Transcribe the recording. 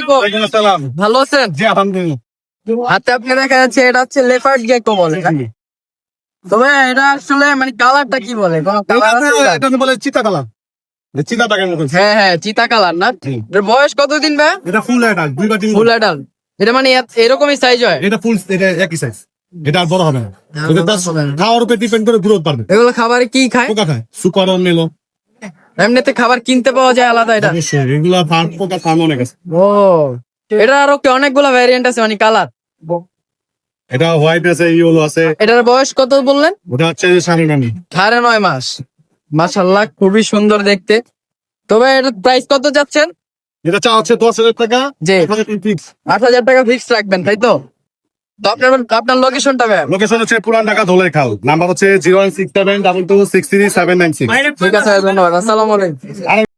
আলাইকুম। ওয়ালাইকুম আসসালাম। ভালো আছেন? জি আলহামদুলিল্লাহ। হাতে আপনি দেখা যাচ্ছে এটা হচ্ছে লেপার্ড গেকো বলে। তবে এটা আসলে মানে কালারটা কি বলে? কোনো কালার আছে এটা? এটা বলে চিতা কালার। চিতা টাকা মতো। হ্যাঁ হ্যাঁ, চিতা কালার না? জি। এর বয়স কতদিন ভাই? এটা ফুল অ্যাডাল্ট, দুই বা তিন ফুল অ্যাডাল্ট। এটা মানে এরকমই সাইজ হয়? এটা ফুল, এটা একই সাইজ। এটা আর বড় হবে না। হ্যাঁ, এটা বড় হবে না। খাওয়ার উপর ডিপেন্ড করে গ্রোথ বাড়বে। এগুলো খাবারে কি খায়? পোকা খায়, সুপার মেলো। এমনিতে খাবার কিনতে পাওয়া যায় আলাদা এটা? অবশ্যই এগুলা পোকা খাওয়ানো অনেক আছে। ও, এটা আরো কি অনেকগুলো ভ্যারিয়েন্ট আছে মানে কালার? এটা হোয়াইট আছে, ইয়েলো আছে। এটার বয়স কত বললেন? ওটা হচ্ছে 9.5 9.5 মাস। মাশাআল্লাহ, খুবই সুন্দর দেখতে। তবে এটার প্রাইস কত যাচ্ছেন? এটা চা হচ্ছে 10,000 টাকা। জি। ফিক্স। 8,000 টাকা ফিক্স রাখবেন, তাই তো? তো আপনার লোকেশনটা ভাই? লোকেশন হচ্ছে পুরান ঢাকা ধোলাই খাল। নাম্বার হচ্ছে 01672263796। ঠিক আছে ভাই, ধন্যবাদ। আসসালামু আলাইকুম।